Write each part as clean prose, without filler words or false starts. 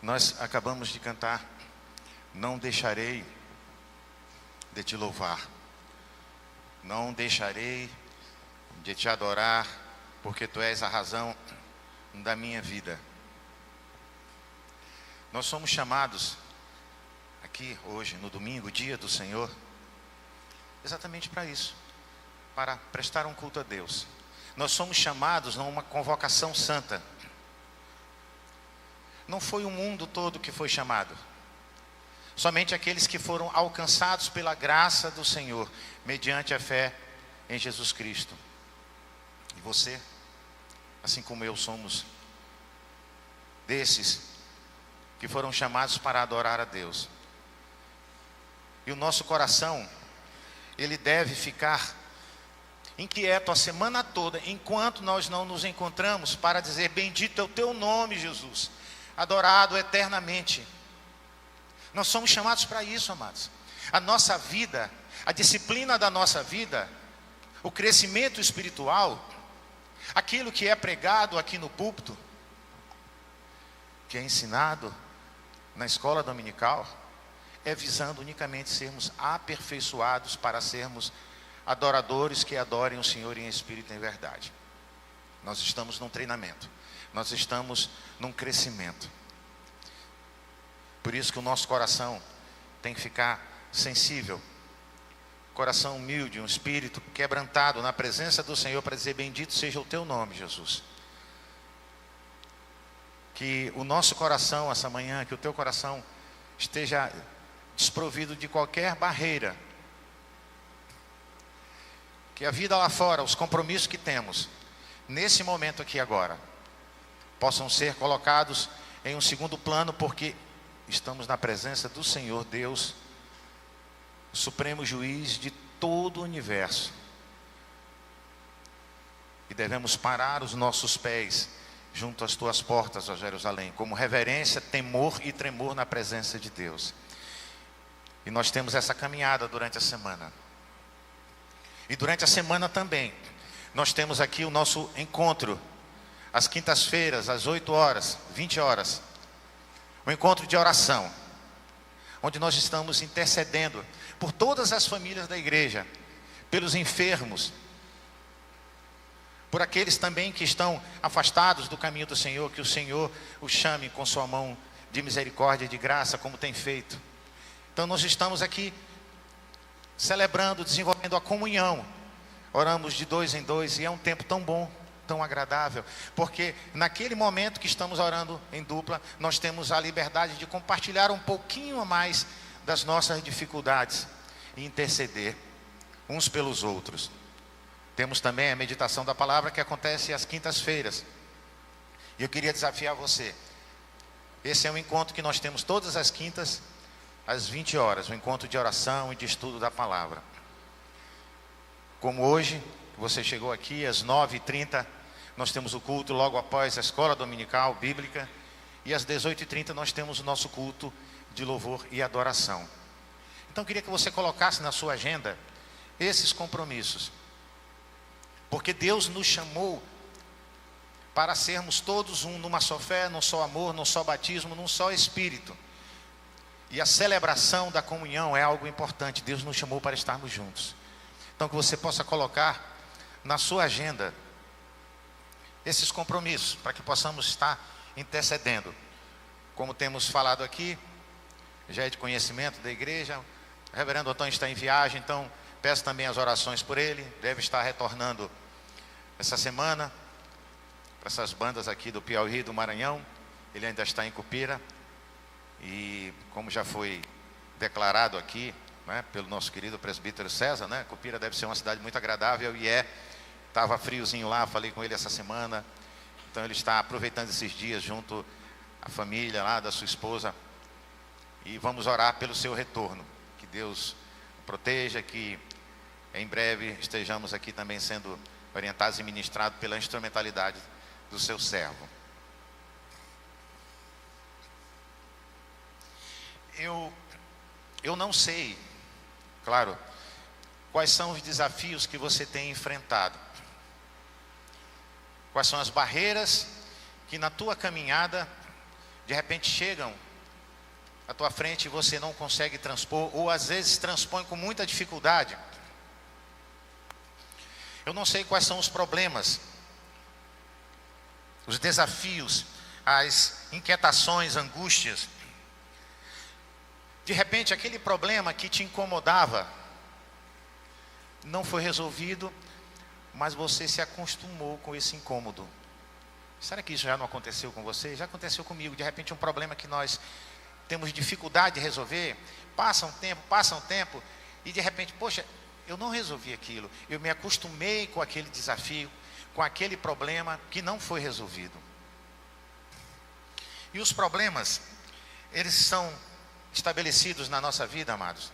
Nós acabamos de cantar, não deixarei de te louvar, não deixarei de te adorar, porque tu és a razão da minha vida. Nós somos chamados aqui hoje, no domingo, dia do Senhor, exatamente para isso, para prestar um culto a Deus. Nós somos chamados numa convocação santa. Não foi o mundo todo que foi chamado, somente aqueles que foram alcançados pela graça do Senhor, mediante a fé em Jesus Cristo. E você, assim como eu, somos desses que foram chamados para adorar a Deus. E o nosso coração, ele deve ficar inquieto a semana toda, enquanto nós não nos encontramos, para dizer: bendito é o teu nome, Jesus, adorado eternamente. Nós somos chamados para isso, amados. A nossa vida, a disciplina da nossa vida, o crescimento espiritual, aquilo que é pregado aqui no púlpito, que é ensinado na escola dominical, é visando unicamente sermos aperfeiçoados para sermos adoradores que adorem o Senhor em espírito e em verdade. Nós estamos num treinamento, nós estamos num crescimento. Por isso que o nosso coração tem que ficar sensível, coração humilde, um espírito quebrantado na presença do Senhor, para dizer: bendito seja o teu nome, Jesus. Que o nosso coração essa manhã, que o teu coração esteja desprovido de qualquer barreira, que a vida lá fora, os compromissos que temos nesse momento aqui agora, possam ser colocados em um segundo plano, porque estamos na presença do Senhor Deus, o supremo juiz de todo o universo, e devemos parar os nossos pés junto às tuas portas, ó Jerusalém, como reverência, temor e tremor na presença de Deus. E nós temos essa caminhada durante a semana. E durante a semana também, nós temos aqui o nosso encontro, às quintas-feiras, às 8 horas, 20 horas. Um encontro de oração, onde nós estamos intercedendo por todas as famílias da igreja, pelos enfermos, por aqueles também que estão afastados do caminho do Senhor, que o Senhor os chame com sua mão de misericórdia e de graça, como tem feito. Então nós estamos aqui celebrando, desenvolvendo a comunhão. Oramos de 2 em 2 e é um tempo tão bom, tão agradável, porque naquele momento que estamos orando em dupla, nós temos a liberdade de compartilhar um pouquinho a mais das nossas dificuldades e interceder uns pelos outros. Temos também a meditação da palavra, que acontece às quintas-feiras. E eu queria desafiar você. Esse é um encontro que nós temos todas as quintas, às 20 horas, um encontro de oração e de estudo da palavra. Como hoje, você chegou aqui às 9h30, nós temos o culto logo após a escola dominical bíblica, e às 18h30 nós temos o nosso culto de louvor e adoração. Então eu queria que você colocasse na sua agenda esses compromissos, porque Deus nos chamou para sermos todos um, numa só fé, num só amor, num só batismo, num só Espírito. E a celebração da comunhão é algo importante. Deus nos chamou para estarmos juntos. Então que você possa colocar na sua agenda esses compromissos, para que possamos estar intercedendo. Como temos falado aqui, já é de conhecimento da igreja, o reverendo Antônio está em viagem, então peço também as orações por ele. Deve estar retornando essa semana para essas bandas aqui do Piauí e do Maranhão. Ele ainda está em Cupira. E como já foi declarado aqui, né, pelo nosso querido presbítero César, né, Cupira deve ser uma cidade muito agradável, e estava friozinho lá, falei com ele essa semana. Então ele está aproveitando esses dias junto à família lá da sua esposa, e vamos orar pelo seu retorno, que Deus proteja, que em breve estejamos aqui também sendo orientados e ministrados pela instrumentalidade do seu servo. Eu não sei, claro, quais são os desafios que você tem enfrentado, quais são as barreiras que na tua caminhada de repente chegam à tua frente e você não consegue transpor, ou às vezes transpõe com muita dificuldade. Eu não sei quais são os problemas, os desafios, as inquietações, angústias. De repente, aquele problema que te incomodava não foi resolvido, mas você se acostumou com esse incômodo. Será que isso já não aconteceu com você? Já aconteceu comigo. De repente, um problema que nós temos dificuldade de resolver, passa um tempo, e de repente, poxa, eu não resolvi aquilo. Eu me acostumei com aquele desafio, com aquele problema que não foi resolvido. E os problemas, eles são estabelecidos na nossa vida, amados,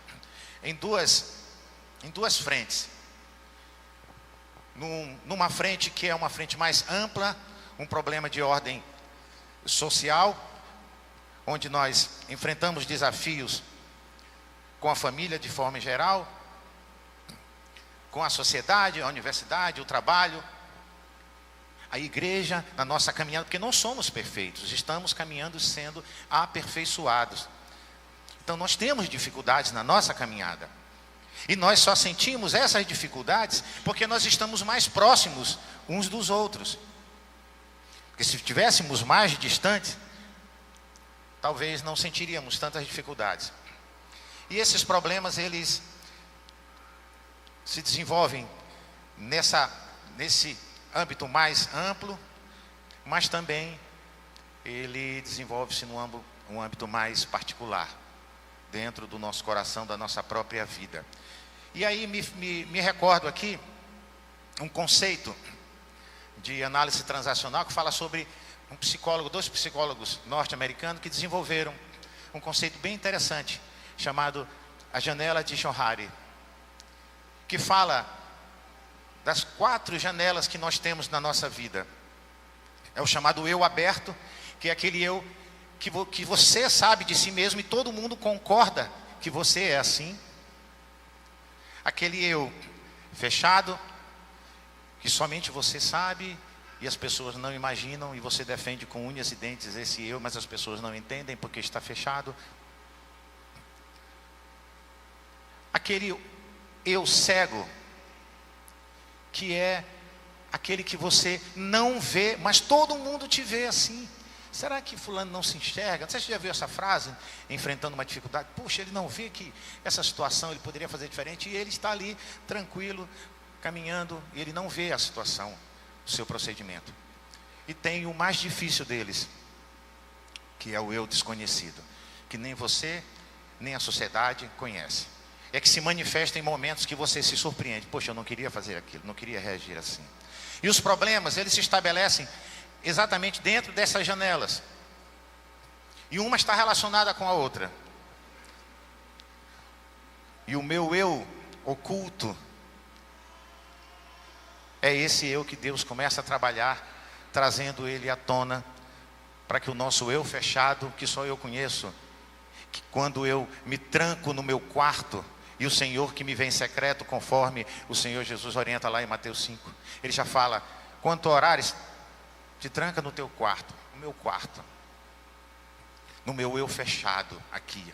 em duas frentes. Numa frente que é uma frente mais ampla, um problema de ordem social, onde nós enfrentamos desafios com a família de forma geral, com a sociedade, a universidade, o trabalho, a igreja, na nossa caminhada, porque não somos perfeitos, estamos caminhando sendo aperfeiçoados. Então nós temos dificuldades na nossa caminhada. E nós só sentimos essas dificuldades porque nós estamos mais próximos uns dos outros. Porque se estivéssemos mais distantes, talvez não sentiríamos tantas dificuldades. E esses problemas, eles se desenvolvem nesse âmbito mais amplo, mas também ele desenvolve-se num âmbito mais particular, dentro do nosso coração, da nossa própria vida. E aí me recordo aqui um conceito de análise transacional que fala sobre dois psicólogos norte-americanos que desenvolveram um conceito bem interessante, chamado a janela de Johari, que fala das 4 janelas que nós temos na nossa vida. É o chamado eu aberto, que é aquele eu que você sabe de si mesmo e todo mundo concorda que você é assim. Aquele eu fechado, que somente você sabe e as pessoas não imaginam, e você defende com unhas e dentes esse eu, mas as pessoas não entendem porque está fechado. Aquele eu cego, que é aquele que você não vê, mas todo mundo te vê assim. Será que fulano não se enxerga? Você já viu essa frase, enfrentando uma dificuldade? Puxa, ele não vê que essa situação ele poderia fazer diferente, e ele está ali, tranquilo, caminhando, e ele não vê a situação, o seu procedimento. E tem o mais difícil deles, que é o eu desconhecido, que nem você, nem a sociedade conhece. É que se manifesta em momentos que você se surpreende. Poxa, eu não queria fazer aquilo, não queria reagir assim. E os problemas, eles se estabelecem exatamente dentro dessas janelas. E uma está relacionada com a outra. E o meu eu oculto é esse eu que Deus começa a trabalhar, trazendo ele à tona, para que o nosso eu fechado, que só eu conheço, que quando eu me tranco no meu quarto, e o Senhor que me vê em secreto, conforme o Senhor Jesus orienta lá em Mateus 5, ele já fala: quanto orares, te tranca no teu quarto, no meu quarto, no meu eu fechado aqui,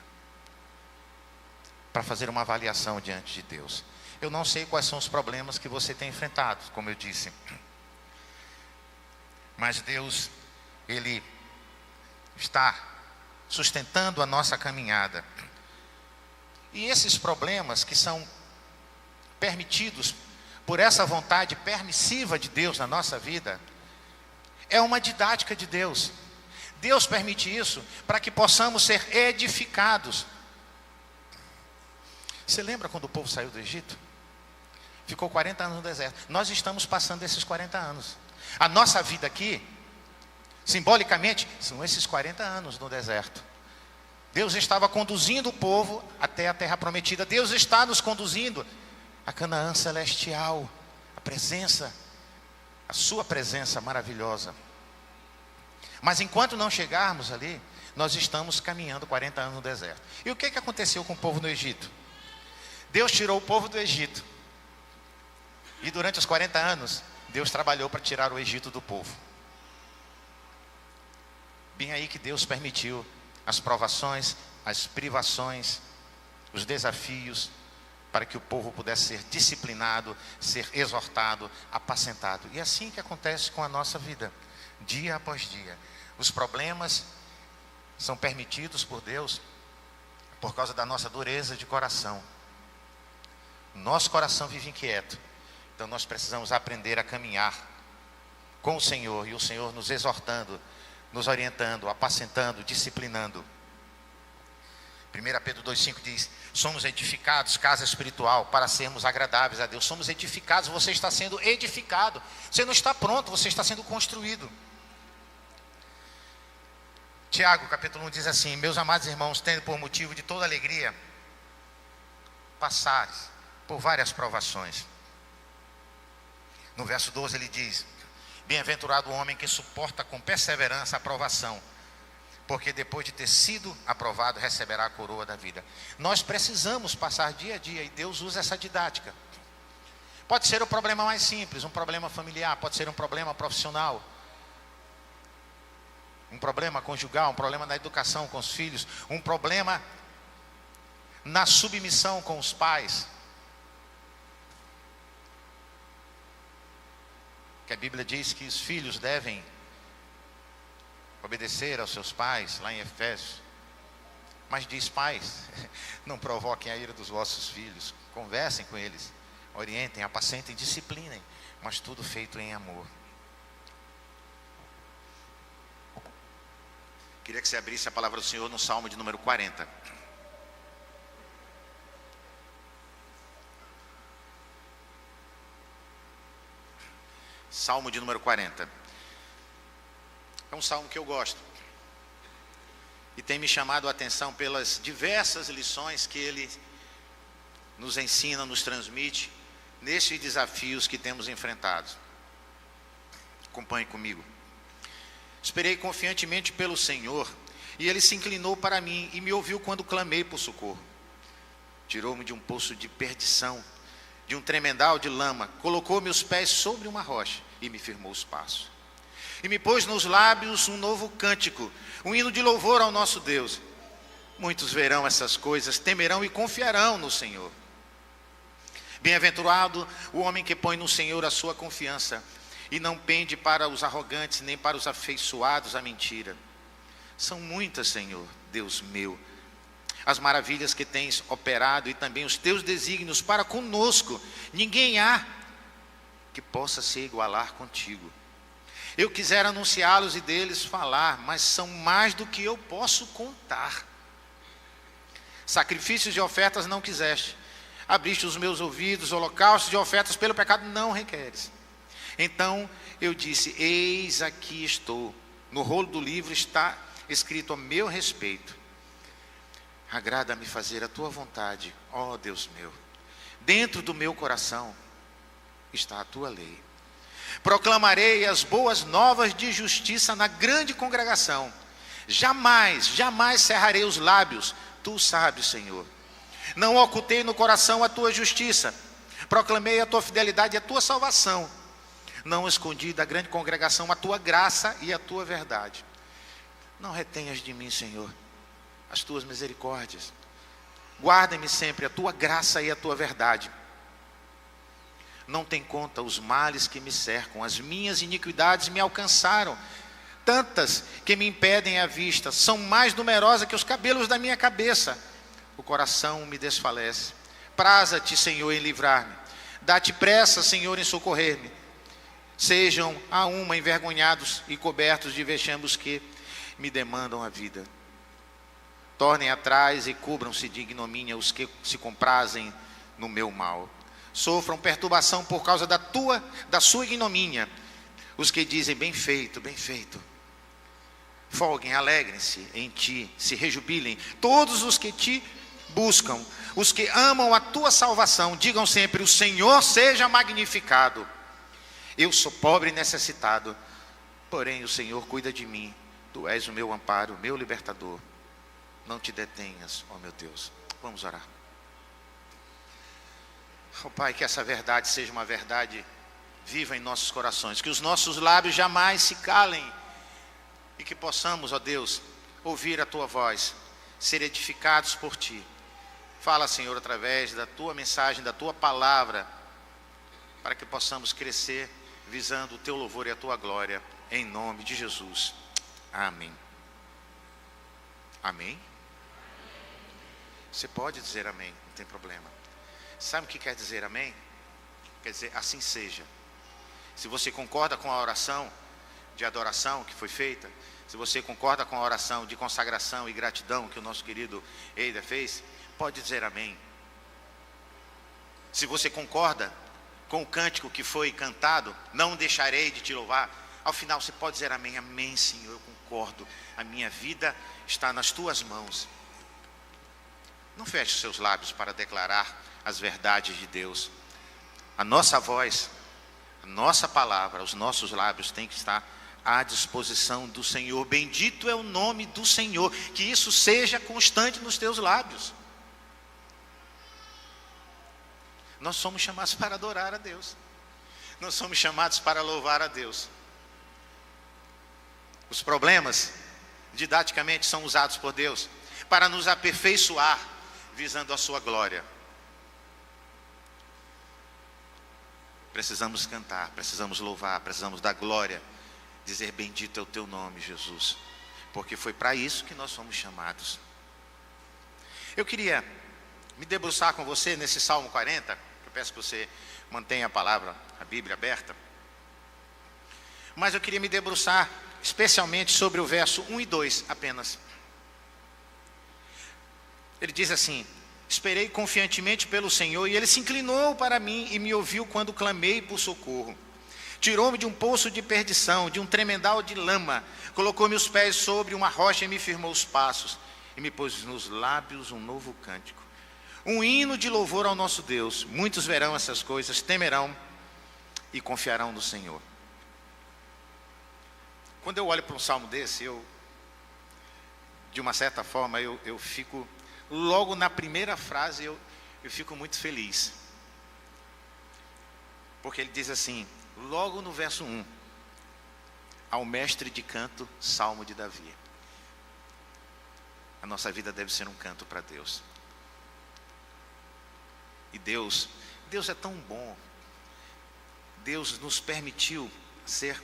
para fazer uma avaliação diante de Deus. Eu não sei quais são os problemas que você tem enfrentado, como eu disse, mas Deus, Ele está sustentando a nossa caminhada. E esses problemas que são permitidos por essa vontade permissiva de Deus na nossa vida, é uma didática de Deus. Deus permite isso para que possamos ser edificados. Você lembra quando o povo saiu do Egito? Ficou 40 anos no deserto. Nós estamos passando esses 40 anos. A nossa vida aqui, simbolicamente, são esses 40 anos no deserto. Deus estava conduzindo o povo até a terra prometida. Deus está nos conduzindo a Canaã celestial, a presença, a sua presença maravilhosa. Mas enquanto não chegarmos ali, nós estamos caminhando 40 anos no deserto. E o que aconteceu com o povo no Egito? Deus tirou o povo do Egito. E durante os 40 anos, Deus trabalhou para tirar o Egito do povo. Bem aí que Deus permitiu as provações, as privações, os desafios, para que o povo pudesse ser disciplinado, ser exortado, apacentado. E é assim que acontece com a nossa vida, dia após dia. Os problemas são permitidos por Deus por causa da nossa dureza de coração. Nosso coração vive inquieto. Então nós precisamos aprender a caminhar com o Senhor, e o Senhor nos exortando, nos orientando, apacentando, disciplinando. 1 Pedro 2,5 diz: somos edificados, casa espiritual, para sermos agradáveis a Deus. Somos edificados, você está sendo edificado. Você não está pronto, você está sendo construído. Tiago, capítulo 1 diz assim: meus amados irmãos, tendo por motivo de toda alegria passares por várias provações. No verso 12 ele diz: bem-aventurado o homem que suporta com perseverança a provação, porque depois de ter sido aprovado, receberá a coroa da vida. Nós precisamos passar dia a dia, e Deus usa essa didática. Pode ser o problema mais simples, um problema familiar, pode ser um problema profissional, um problema conjugal, um problema na educação com os filhos, um problema na submissão com os pais. Que a Bíblia diz que os filhos devem obedecer aos seus pais, lá em Efésios. Mas diz: pais, não provoquem a ira dos vossos filhos, conversem com eles, orientem, apacentem, disciplinem, mas tudo feito em amor. Queria que você abrisse a palavra do Senhor no Salmo de número 40. Salmo de número 40. É um salmo que eu gosto. E tem me chamado a atenção pelas diversas lições que ele nos ensina, nos transmite, nesses desafios que temos enfrentado. Acompanhe comigo. Esperei confiantemente pelo Senhor, e Ele se inclinou para mim e me ouviu quando clamei por socorro. Tirou-me de um poço de perdição, de um tremendal de lama, colocou meus pés sobre uma rocha e me firmou os passos. E me pôs nos lábios um novo cântico, um hino de louvor ao nosso Deus. Muitos verão essas coisas, temerão e confiarão no Senhor. Bem-aventurado o homem que põe no Senhor a sua confiança, e não pende para os arrogantes, nem para os afeiçoados à mentira. São muitas, Senhor, Deus meu, as maravilhas que tens operado, e também os teus desígnios para conosco. Ninguém há que possa se igualar contigo. Eu quisera anunciá-los e deles falar, mas são mais do que eu posso contar. Sacrifícios e ofertas não quiseste, abriste os meus ouvidos, holocaustos e ofertas pelo pecado não requeres. Então eu disse: eis aqui estou. No rolo do livro está escrito a meu respeito. Agrada-me fazer a tua vontade, ó Deus meu. Dentro do meu coração está a tua lei. Proclamarei as boas novas de justiça na grande congregação. Jamais, jamais cerrarei os lábios. Tu sabes, Senhor. Não ocultei no coração a tua justiça. Proclamei a tua fidelidade e a tua salvação. Não escondi da grande congregação a tua graça e a tua verdade. Não retenhas de mim, Senhor, as tuas misericórdias. Guarda-me sempre a tua graça e a tua verdade. Não tem conta os males que me cercam, as minhas iniquidades me alcançaram, tantas que me impedem a vista, são mais numerosas que os cabelos da minha cabeça. O coração me desfalece. Praza-te, Senhor, em livrar-me. Dá-te pressa, Senhor, em socorrer-me. Sejam a uma envergonhados e cobertos de vexames que me demandam a vida. Tornem atrás e cubram-se de ignomínia os que se comprazem no meu mal. Sofram perturbação por causa da sua ignomínia os que dizem: bem feito, bem feito. Folguem, alegrem-se em ti, se rejubilem todos os que te buscam, os que amam a tua salvação. Digam sempre: o Senhor seja magnificado. Eu sou pobre e necessitado, porém o Senhor cuida de mim. Tu és o meu amparo, o meu libertador. Não te detenhas, ó meu Deus. Vamos orar. Ó Pai, que essa verdade seja uma verdade viva em nossos corações, que os nossos lábios jamais se calem e que possamos, ó Deus, ouvir a Tua voz, ser edificados por Ti. Fala, Senhor, através da Tua mensagem, da Tua palavra, para que possamos crescer visando o Teu louvor e a Tua glória, em nome de Jesus. Amém. Amém? Você pode dizer amém, não tem problema. Sabe o que quer dizer amém? Quer dizer, assim seja. Se você concorda com a oração de adoração que foi feita, se você concorda com a oração de consagração e gratidão que o nosso querido Eider fez, pode dizer amém. Se você concorda com o cântico que foi cantado, não deixarei de te louvar, ao final você pode dizer amém. Amém, Senhor, eu concordo, a minha vida está nas Tuas mãos. Não feche os seus lábios para declarar as verdades de Deus. A nossa voz, a nossa palavra, os nossos lábios têm que estar à disposição do Senhor. Bendito é o nome do Senhor, que isso seja constante nos teus lábios. Nós somos chamados para adorar a Deus. Nós somos chamados para louvar a Deus. Os problemas, didaticamente, são usados por Deus para nos aperfeiçoar, visando a sua glória. Precisamos cantar, precisamos louvar, precisamos dar glória, dizer bendito é o Teu nome, Jesus, porque foi para isso que nós fomos chamados. Eu queria me debruçar com você nesse Salmo 40, eu peço que você mantenha a palavra, a Bíblia aberta, mas eu queria me debruçar especialmente sobre o verso 1 e 2 apenas. Ele diz assim: esperei confiantemente pelo Senhor, e Ele se inclinou para mim e me ouviu quando clamei por socorro. Tirou-me de um poço de perdição, de um tremedal de lama, colocou meus pés sobre uma rocha e me firmou os passos, e me pôs nos lábios um novo cântico, um hino de louvor ao nosso Deus. Muitos verão essas coisas, temerão e confiarão no Senhor. Quando eu olho para um salmo desse, de uma certa forma, eu fico, logo na primeira frase, eu fico muito feliz. Porque ele diz assim, logo no verso 1, ao mestre de canto, Salmo de Davi. A nossa vida deve ser um canto para Deus. E Deus é tão bom. Deus nos permitiu ser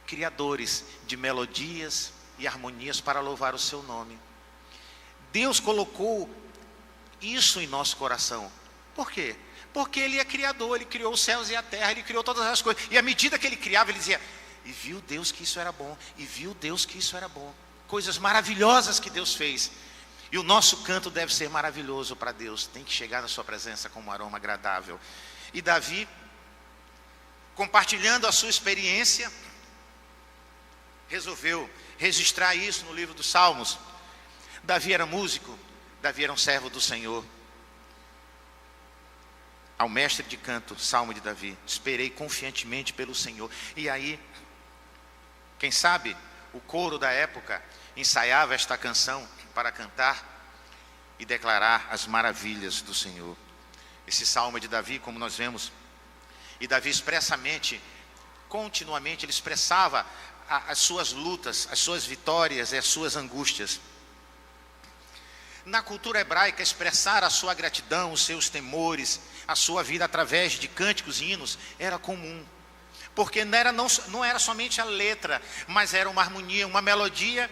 criadores de melodias e harmonias para louvar o seu nome. Deus colocou isso em nosso coração. Por quê? Porque Ele é criador, Ele criou os céus e a terra, Ele criou todas as coisas. E à medida que Ele criava, Ele dizia, e viu Deus que isso era bom, e viu Deus que isso era bom. Coisas maravilhosas que Deus fez. E o nosso canto deve ser maravilhoso para Deus, tem que chegar na sua presença como um aroma agradável. E Davi, compartilhando a sua experiência, resolveu registrar isso no livro dos Salmos. Davi era músico, Davi era um servo do Senhor. Ao mestre de canto, Salmo de Davi, esperei confiantemente pelo Senhor. E aí, quem sabe, o coro da época ensaiava esta canção para cantar e declarar as maravilhas do Senhor. Esse Salmo de Davi, como nós vemos, e Davi expressamente, continuamente, ele expressava as suas lutas, as suas vitórias e as suas angústias. Na cultura hebraica, expressar a sua gratidão, os seus temores, a sua vida através de cânticos e hinos era comum. Porque não era somente a letra, mas era uma harmonia, uma melodia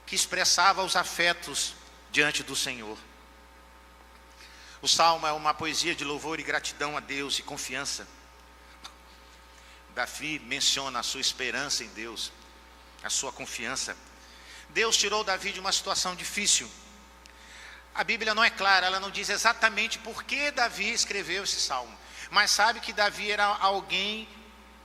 que expressava os afetos diante do Senhor. O Salmo é uma poesia de louvor e gratidão a Deus e confiança. Davi menciona a sua esperança em Deus, a sua confiança. Deus tirou Davi de uma situação difícil. A Bíblia não é clara, ela não diz exatamente por que Davi escreveu esse salmo. Mas sabe que Davi era alguém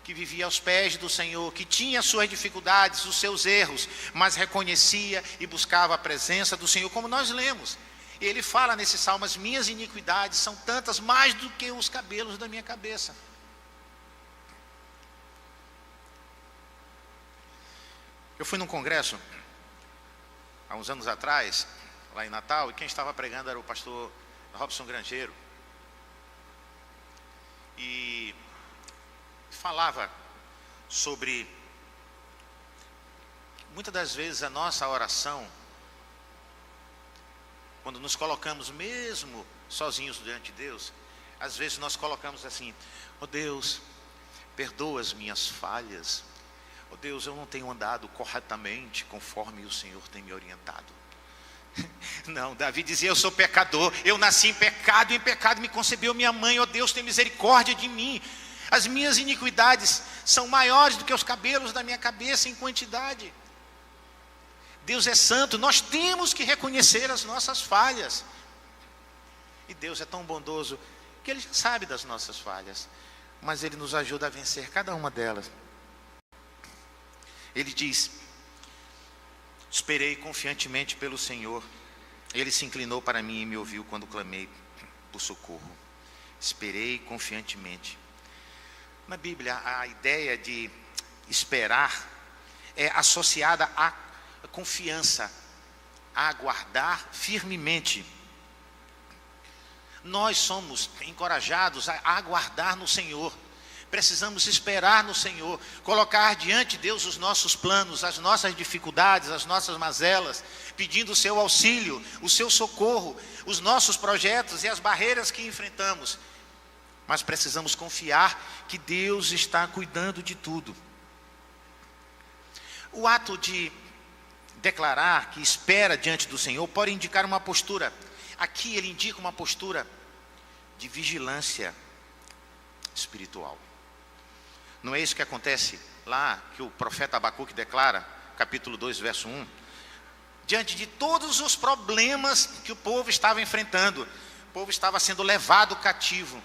que vivia aos pés do Senhor, que tinha suas dificuldades, os seus erros, mas reconhecia e buscava a presença do Senhor, como nós lemos. E ele fala nesse salmo, as minhas iniquidades são tantas, mais do que os cabelos da minha cabeça. Eu fui num congresso, há uns anos atrás, lá em Natal, e quem estava pregando era o pastor Robson Grangeiro. E falava sobre muitas das vezes a nossa oração, quando nos colocamos mesmo sozinhos diante de Deus, às vezes nós colocamos assim: ó Deus, perdoa as minhas falhas. Ó Deus, eu não tenho andado corretamente conforme o Senhor tem me orientado. Não, Davi dizia: eu sou pecador, eu nasci em pecado me concebeu minha mãe. Ó Deus, tem misericórdia de mim. As minhas iniquidades são maiores do que os cabelos da minha cabeça em quantidade. Deus é santo, nós temos que reconhecer as nossas falhas. E Deus é tão bondoso que Ele já sabe das nossas falhas, mas Ele nos ajuda a vencer cada uma delas. Ele diz: esperei confiantemente pelo Senhor. Ele se inclinou para mim e me ouviu quando clamei por socorro. Esperei confiantemente. Na Bíblia, a ideia de esperar é associada à confiança, a aguardar firmemente. Nós somos encorajados a aguardar no Senhor. Precisamos esperar no Senhor, colocar diante de Deus os nossos planos, as nossas dificuldades, as nossas mazelas, pedindo o seu auxílio, o seu socorro, os nossos projetos e as barreiras que enfrentamos. Mas precisamos confiar que Deus está cuidando de tudo. O ato de declarar que espera diante do Senhor pode indicar uma postura. Aqui ele indica uma postura de vigilância espiritual. Não é isso que acontece lá, que o profeta Abacuque declara, capítulo 2, verso 1. Diante de todos os problemas que o povo estava enfrentando, o povo estava sendo levado cativo.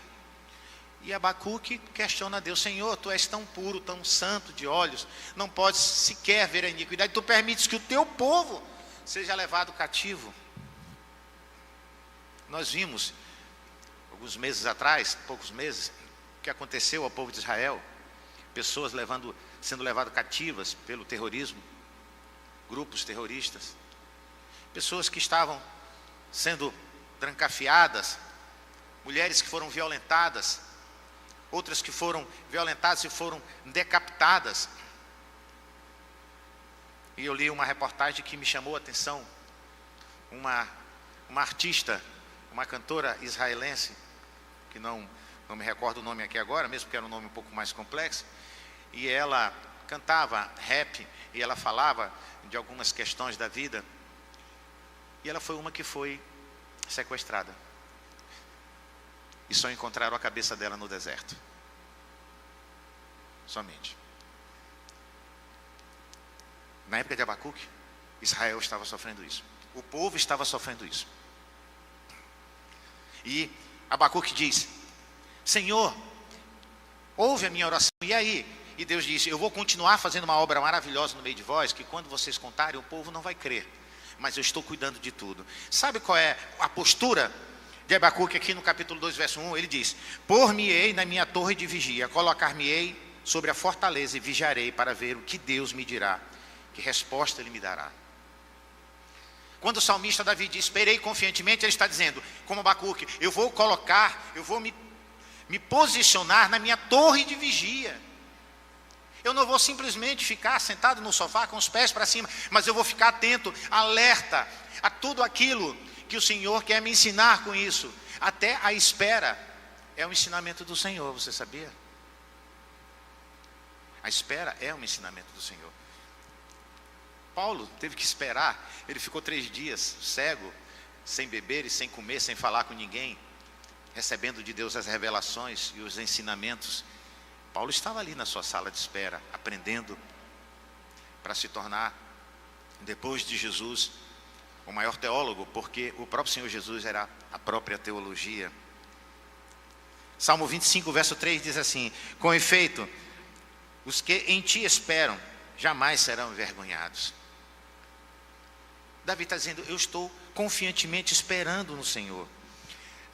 E Abacuque questiona a Deus: Senhor, Tu és tão puro, tão santo de olhos, não podes sequer ver a iniquidade, Tu permites que o Teu povo seja levado cativo. Nós vimos, alguns meses atrás, poucos meses, o que aconteceu ao povo de Israel. Pessoas sendo levadas cativas pelo terrorismo, grupos terroristas, pessoas que estavam sendo trancafiadas, mulheres que foram violentadas, outras que foram violentadas e foram decapitadas. E eu li uma reportagem que me chamou a atenção. Uma artista, uma cantora israelense, que não me recordo o nome aqui agora, mesmo porque era um nome um pouco mais complexo, e ela cantava rap, e ela falava de algumas questões da vida, e ela foi uma que foi sequestrada, e só encontraram a cabeça dela no deserto, somente. Na época de Abacuque, Israel estava sofrendo isso, o povo estava sofrendo isso, e Abacuque diz: Senhor, ouve a minha oração. E aí? E Deus disse: eu vou continuar fazendo uma obra maravilhosa no meio de vós, que quando vocês contarem, o povo não vai crer, mas eu estou cuidando de tudo. Sabe qual é a postura de Abacuque aqui no capítulo 2, verso 1? Ele diz: por-me-ei na minha torre de vigia, colocar-me-ei sobre a fortaleza e vigiarei para ver o que Deus me dirá, que resposta Ele me dará. Quando o salmista Davi diz: esperei confiantemente, ele está dizendo, como Abacuque: eu vou me posicionar na minha torre de vigia. Eu não vou simplesmente ficar sentado no sofá com os pés para cima, mas eu vou ficar atento, alerta a tudo aquilo que o Senhor quer me ensinar com isso. Até a espera é um ensinamento do Senhor, você sabia? A espera é um ensinamento do Senhor. Paulo teve que esperar, ele ficou 3 dias cego, sem beber e sem comer, sem falar com ninguém, recebendo de Deus as revelações e os ensinamentos. Paulo estava ali na sua sala de espera, aprendendo para se tornar, depois de Jesus, o maior teólogo, porque o próprio Senhor Jesus era a própria teologia. Salmo 25, verso 3 diz assim: com efeito, os que em ti esperam jamais serão envergonhados. Davi está dizendo: eu estou confiantemente esperando no Senhor.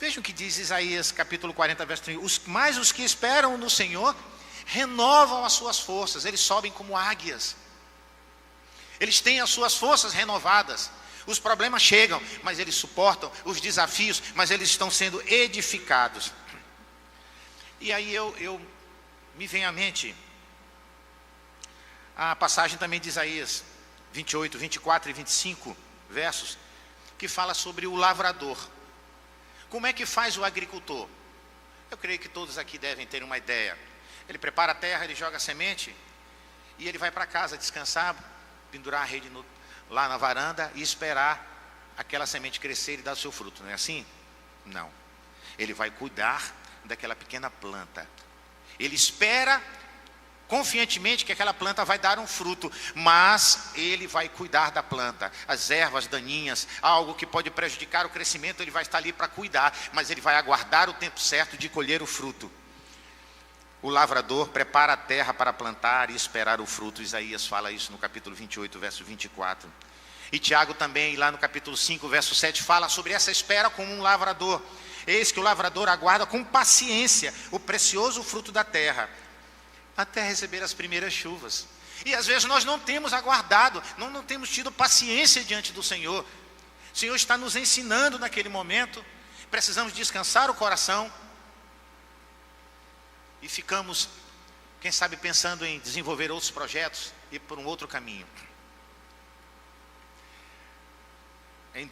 Vejam o que diz Isaías capítulo 40, verso 30. Mas os que esperam no Senhor renovam as suas forças, eles sobem como águias. Eles têm as suas forças renovadas. Os problemas chegam, mas eles suportam os desafios, mas eles estão sendo edificados. E aí me vem à mente a passagem também de Isaías 28, 24 e 25 versos, que fala sobre o lavrador. Como é que faz o agricultor? Eu creio que todos aqui devem ter uma ideia. Ele prepara a terra, ele joga a semente e ele vai para casa descansar, pendurar a rede lá na varanda e esperar aquela semente crescer e dar o seu fruto, não é assim? Não. Ele vai cuidar daquela pequena planta. Ele espera confiantemente que aquela planta vai dar um fruto, mas ele vai cuidar da planta. As ervas daninhas, algo que pode prejudicar o crescimento, ele vai estar ali para cuidar, mas ele vai aguardar o tempo certo de colher o fruto. O lavrador prepara a terra para plantar e esperar o fruto. Isaías fala isso no capítulo 28, verso 24. E Tiago também, lá no capítulo 5, verso 7, fala sobre essa espera como um lavrador. Eis que o lavrador aguarda com paciência o precioso fruto da terra, até receber as primeiras chuvas. E às vezes nós não temos aguardado, não temos tido paciência diante do Senhor. O Senhor está nos ensinando naquele momento. Precisamos descansar o coração. E ficamos, quem sabe, pensando em desenvolver outros projetos e por um outro caminho. Em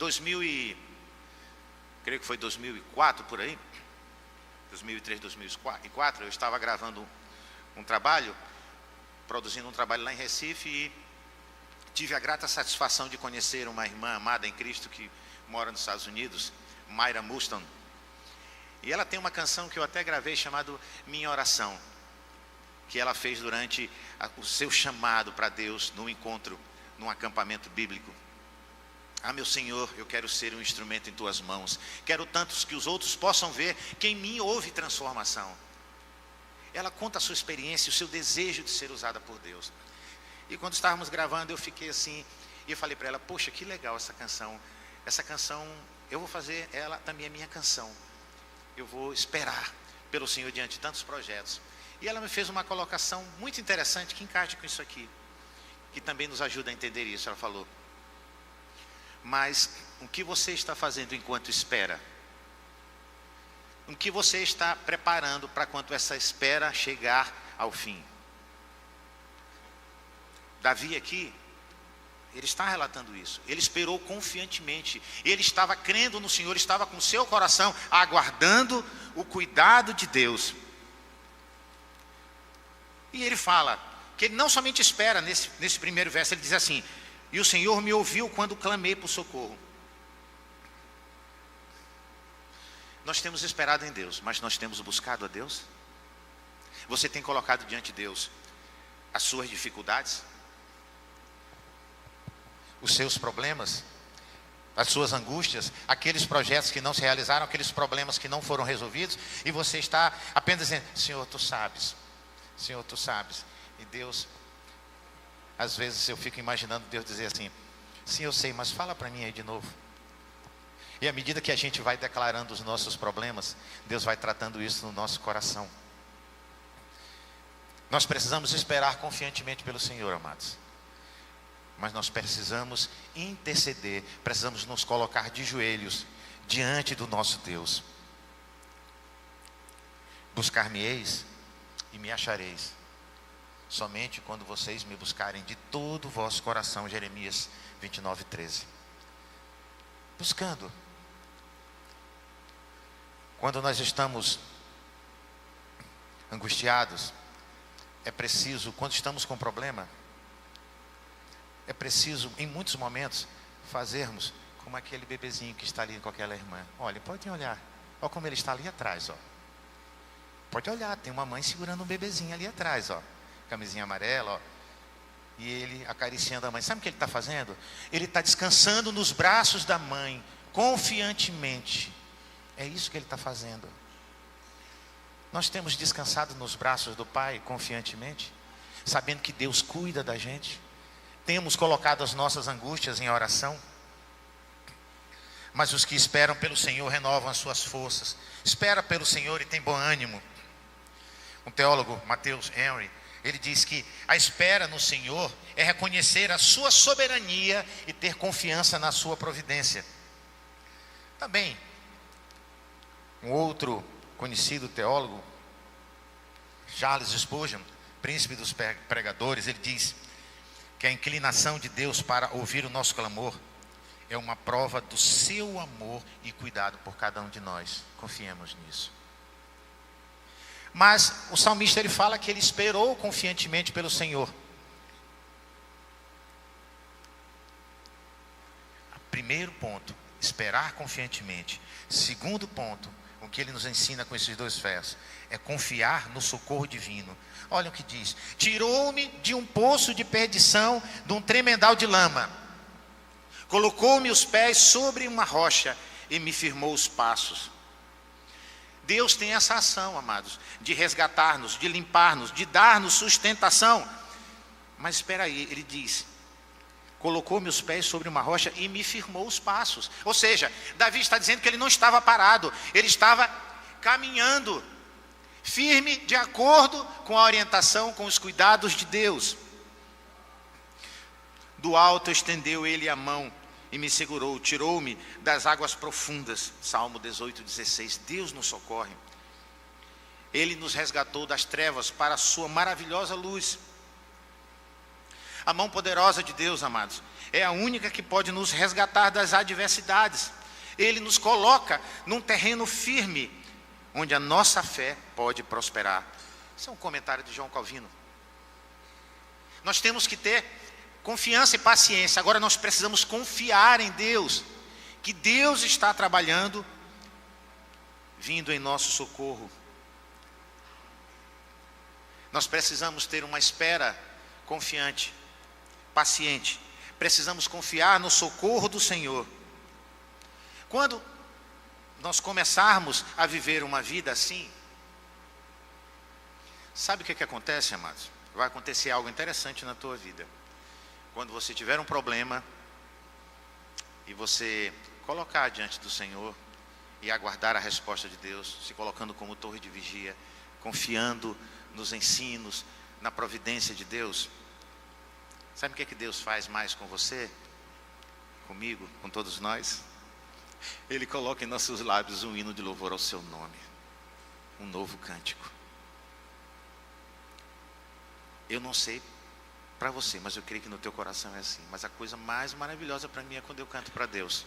creio que foi 2004 por aí, 2003, 2004, eu estava gravando um trabalho, produzindo um trabalho lá em Recife, e tive a grata satisfação de conhecer uma irmã amada em Cristo que mora nos Estados Unidos, Mayra Muston. E ela tem uma canção que eu até gravei chamada Minha Oração, que ela fez durante o seu chamado para Deus num encontro, num acampamento bíblico. Ah, meu Senhor, eu quero ser um instrumento em tuas mãos. Quero tantos que os outros possam ver que em mim houve transformação. Ela conta a sua experiência, o seu desejo de ser usada por Deus. E quando estávamos gravando, eu fiquei assim, e eu falei para ela, poxa, que legal essa canção. Essa canção, eu vou fazer ela também a minha canção. Eu vou esperar pelo Senhor diante de tantos projetos. E ela me fez uma colocação muito interessante, que encaixa com isso aqui, que também nos ajuda a entender isso. Ela falou, mas o que você está fazendo enquanto espera? O que você está preparando para quando essa espera chegar ao fim? Davi aqui, ele está relatando isso. Ele esperou confiantemente. Ele estava crendo no Senhor, estava com seu coração aguardando o cuidado de Deus. E ele fala que ele não somente espera nesse primeiro verso, ele diz assim: e o Senhor me ouviu quando clamei por socorro. Nós temos esperado em Deus, mas nós temos buscado a Deus? Você tem colocado diante de Deus as suas dificuldades, os seus problemas, as suas angústias, aqueles projetos que não se realizaram, aqueles problemas que não foram resolvidos, e você está apenas dizendo: Senhor, tu sabes, Senhor, tu sabes. E Deus, às vezes eu fico imaginando Deus dizer assim: sim, eu sei, mas fala para mim aí de novo. E à medida que a gente vai declarando os nossos problemas, Deus vai tratando isso no nosso coração. Nós precisamos esperar confiantemente pelo Senhor, amados. Mas nós precisamos interceder, precisamos nos colocar de joelhos diante do nosso Deus. Buscar-me-eis e me achareis, somente quando vocês me buscarem de todo o vosso coração. Jeremias 29:13. Buscando. Quando nós estamos angustiados, é preciso, quando estamos com problema, é preciso, em muitos momentos, fazermos como aquele bebezinho que está ali com aquela irmã. Olha, pode olhar, olha como ele está ali atrás, ó. Pode olhar, tem uma mãe segurando um bebezinho ali atrás, ó. Camisinha amarela, ó. E ele acariciando a mãe. Sabe o que ele está fazendo? Ele está descansando nos braços da mãe, confiantemente. É isso que ele está fazendo. Nós temos descansado nos braços do Pai, confiantemente, sabendo que Deus cuida da gente. Temos colocado as nossas angústias em oração. Mas os que esperam pelo Senhor renovam as suas forças. Espera pelo Senhor e tem bom ânimo. Um teólogo, Matthews Henry, ele diz que a espera no Senhor é reconhecer a sua soberania e ter confiança na sua providência. Também, um outro conhecido teólogo, Charles Spurgeon, príncipe dos pregadores, ele diz que a inclinação de Deus para ouvir o nosso clamor é uma prova do seu amor e cuidado por cada um de nós. Confiemos nisso. Mas o salmista ele fala que ele esperou confiantemente pelo Senhor. Primeiro ponto, esperar confiantemente. Segundo ponto, o que ele nos ensina com esses dois versos, é confiar no socorro divino. Olha o que diz: tirou-me de um poço de perdição, de um tremedal de lama. Colocou-me os pés sobre uma rocha e me firmou os passos. Deus tem essa ação, amados, de resgatar-nos, de limpar-nos, de dar-nos sustentação. Mas espera aí, ele diz: colocou-me os pés sobre uma rocha e me firmou os passos. Ou seja, Davi está dizendo que ele não estava parado, ele estava caminhando, firme de acordo com a orientação, com os cuidados de Deus. Do alto estendeu ele a mão e me segurou, tirou-me das águas profundas. Salmo 18:16. Deus nos socorre. Ele nos resgatou das trevas para a sua maravilhosa luz. A mão poderosa de Deus, amados, é a única que pode nos resgatar das adversidades. Ele nos coloca num terreno firme, onde a nossa fé pode prosperar. Esse é um comentário de João Calvino. Nós temos que ter confiança e paciência. Agora nós precisamos confiar em Deus, que Deus está trabalhando, vindo em nosso socorro. Nós precisamos ter uma espera confiante, paciente. Precisamos confiar no socorro do Senhor. Quando nós começarmos a viver uma vida assim, sabe o que acontece, amados? Vai acontecer algo interessante na tua vida. Quando você tiver um problema e você colocar diante do Senhor e aguardar a resposta de Deus, se colocando como torre de vigia, confiando nos ensinos, na providência de Deus, sabe o que Deus faz mais com você, comigo, com todos nós? Ele coloca em nossos lábios um hino de louvor ao seu nome, um novo cântico. Eu não sei para você, mas eu creio que no teu coração é assim. Mas a coisa mais maravilhosa para mim é quando eu canto para Deus.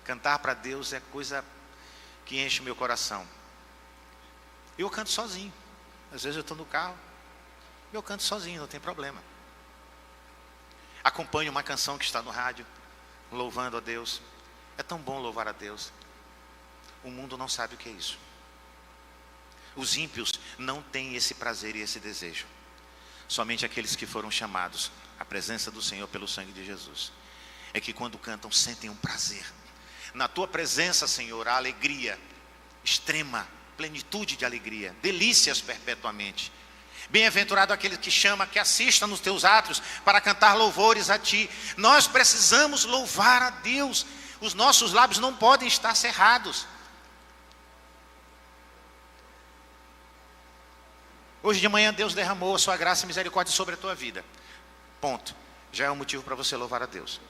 Cantar para Deus é coisa que enche o meu coração. Eu canto sozinho. Às vezes eu estou no carro, eu canto sozinho, não tem problema. Acompanho uma canção que está no rádio, louvando a Deus. É tão bom louvar a Deus. O mundo não sabe o que é isso. Os ímpios não têm esse prazer e esse desejo. Somente aqueles que foram chamados à presença do Senhor pelo sangue de Jesus é que quando cantam sentem um prazer. Na tua presença, Senhor, há alegria extrema, plenitude de alegria, delícias perpetuamente. Bem-aventurado aquele que chama, que assista nos teus átrios para cantar louvores a ti. Nós precisamos louvar a Deus. Os nossos lábios não podem estar cerrados. Hoje de manhã Deus derramou a sua graça e misericórdia sobre a tua vida. Ponto. Já é um motivo para você louvar a Deus.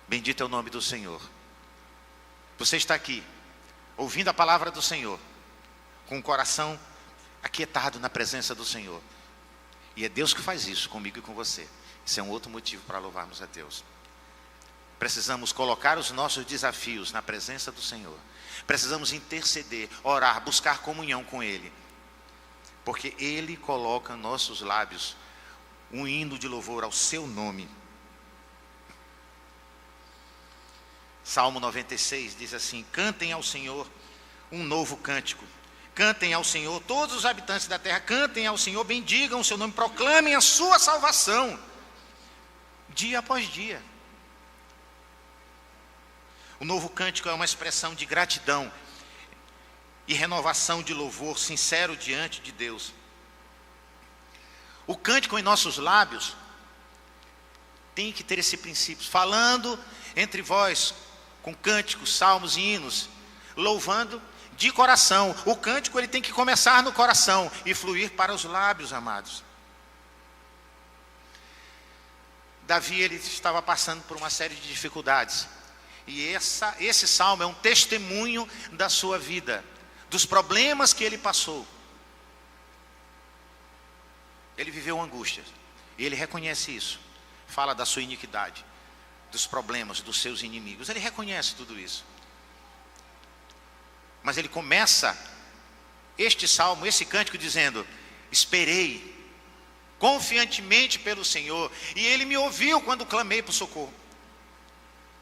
Bendito é o nome do Senhor. Você está aqui, ouvindo a palavra do Senhor, com o coração aquietado na presença do Senhor. E é Deus que faz isso comigo e com você. Isso é um outro motivo para louvarmos a Deus. Precisamos colocar os nossos desafios na presença do Senhor. Precisamos interceder, orar, buscar comunhão com Ele. Porque Ele coloca em nossos lábios um hino de louvor ao seu nome. Salmo 96 diz assim: cantem ao Senhor um novo cântico. Cantem ao Senhor, todos os habitantes da terra, cantem ao Senhor, bendigam o seu nome, proclamem a sua salvação, dia após dia. O novo cântico é uma expressão de gratidão e renovação de louvor sincero diante de Deus. O cântico em nossos lábios tem que ter esse princípio, falando entre vós com cânticos, salmos e hinos, louvando de coração. O cântico ele tem que começar no coração e fluir para os lábios, amados. Davi ele estava passando por uma série de dificuldades. E esse salmo é um testemunho da sua vida, dos problemas que ele passou. Ele viveu angústias, E ele reconhece isso. Fala da sua iniquidade, dos problemas, dos seus inimigos. Ele reconhece tudo isso. Mas ele começa este salmo, esse cântico dizendo: esperei confiantemente pelo Senhor, e Ele me ouviu quando clamei por socorro.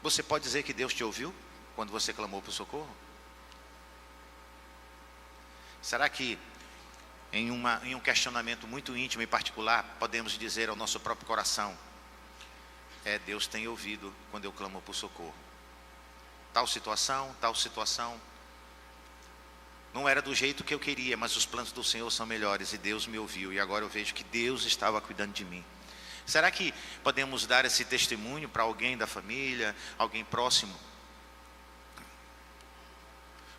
Você pode dizer que Deus te ouviu quando você clamou por socorro? Será que em um questionamento muito íntimo e particular, podemos dizer ao nosso próprio coração: Deus tem ouvido quando eu clamo por socorro. Tal situação, não era do jeito que eu queria, mas os planos do Senhor são melhores, e Deus me ouviu, e agora eu vejo que Deus estava cuidando de mim. Será que podemos dar esse testemunho para alguém da família, alguém próximo?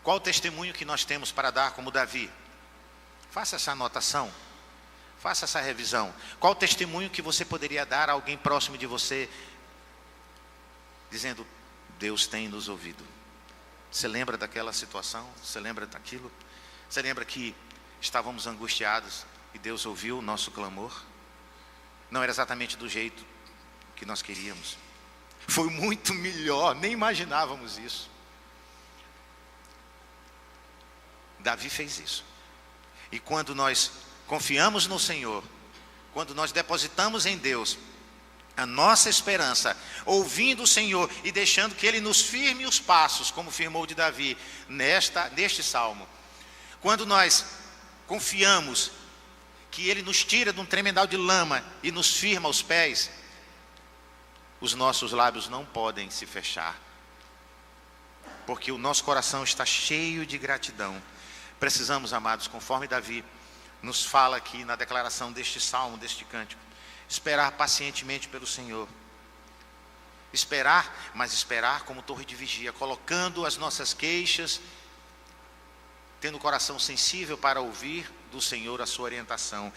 Qual o testemunho que nós temos para dar como Davi? Faça essa anotação, faça essa revisão. Qual o testemunho que você poderia dar a alguém próximo de você, dizendo: Deus tem nos ouvido? Você lembra daquela situação? Você lembra daquilo? Você lembra que estávamos angustiados e Deus ouviu o nosso clamor? Não era exatamente do jeito que nós queríamos. Foi muito melhor, nem imaginávamos isso. Davi fez isso. E quando nós confiamos no Senhor, quando nós depositamos em Deus a nossa esperança, ouvindo o Senhor e deixando que Ele nos firme os passos, como firmou de Davi neste salmo, quando nós confiamos que Ele nos tira de um tremedal de lama e nos firma os pés, os nossos lábios não podem se fechar, porque o nosso coração está cheio de gratidão. Precisamos, amados, conforme Davi nos fala aqui na declaração deste salmo, deste cântico, esperar pacientemente pelo Senhor. Esperar, mas esperar como torre de vigia, colocando as nossas queixas, tendo o coração sensível para ouvir do Senhor a sua orientação.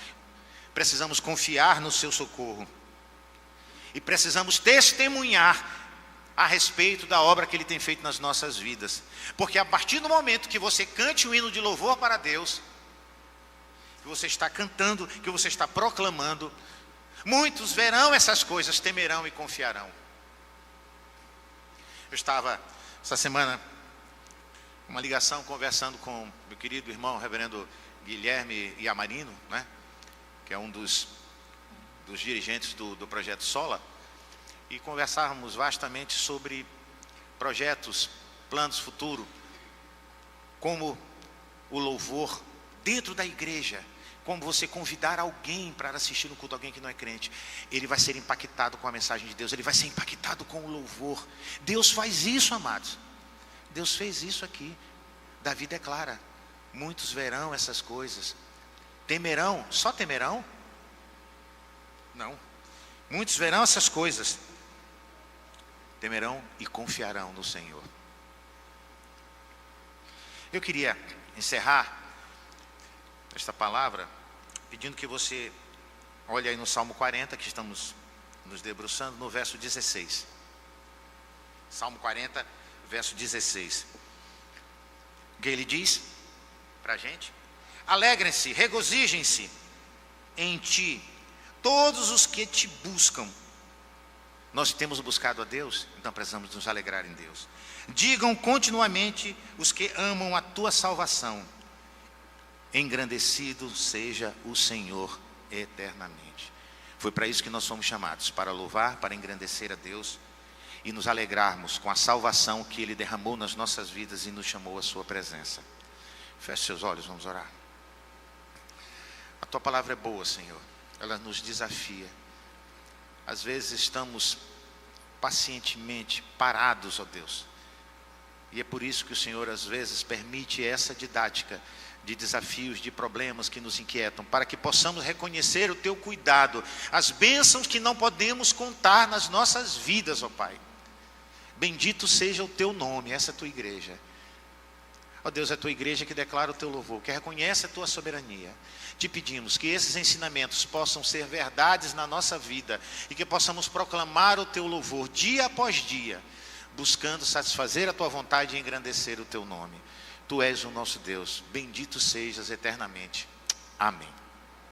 Precisamos confiar no seu socorro. E precisamos testemunhar a respeito da obra que Ele tem feito nas nossas vidas. Porque a partir do momento que você cante o hino de louvor para Deus, que você está cantando, que você está proclamando, muitos verão essas coisas, temerão e confiarão. Eu estava essa semana uma ligação conversando com meu querido irmão, o reverendo Guilherme Iamarino, né, que é um dos dirigentes do projeto Sola, e conversávamos vastamente sobre projetos, planos futuro, como o louvor dentro da igreja, como você convidar alguém para assistir no culto, alguém que não é crente, ele vai ser impactado com a mensagem de Deus, ele vai ser impactado com o louvor. Deus faz isso, amados. Deus fez isso aqui. Davi declara: muitos verão essas coisas. Temerão, só temerão? Não. Muitos verão essas coisas. Temerão e confiarão no Senhor. Eu queria encerrar esta palavra pedindo que você olhe aí no Salmo 40, que estamos nos debruçando, no verso 16. Salmo 40, verso 16. O que ele diz para a gente? Alegrem-se, regozijem-se em ti todos os que te buscam. Nós temos buscado a Deus, então precisamos nos alegrar em Deus. Digam continuamente os que amam a tua salvação: engrandecido seja o Senhor eternamente. Foi para isso que nós fomos chamados, para louvar, para engrandecer a Deus e nos alegrarmos com a salvação que Ele derramou nas nossas vidas e nos chamou à sua presença. Feche seus olhos, vamos orar. A tua palavra é boa, Senhor, ela nos desafia. Às vezes estamos pacientemente parados, ó Deus, e é por isso que o Senhor às vezes permite essa didática de desafios, de problemas que nos inquietam, para que possamos reconhecer o teu cuidado, as bênçãos que não podemos contar nas nossas vidas, ó Pai. Bendito seja o teu nome, essa é a tua igreja. Ó Deus, é a tua igreja que declara o teu louvor, que reconhece a tua soberania. Te pedimos que esses ensinamentos possam ser verdades na nossa vida e que possamos proclamar o teu louvor dia após dia, buscando satisfazer a tua vontade e engrandecer o teu nome. Tu és o nosso Deus, bendito sejas eternamente. Amém.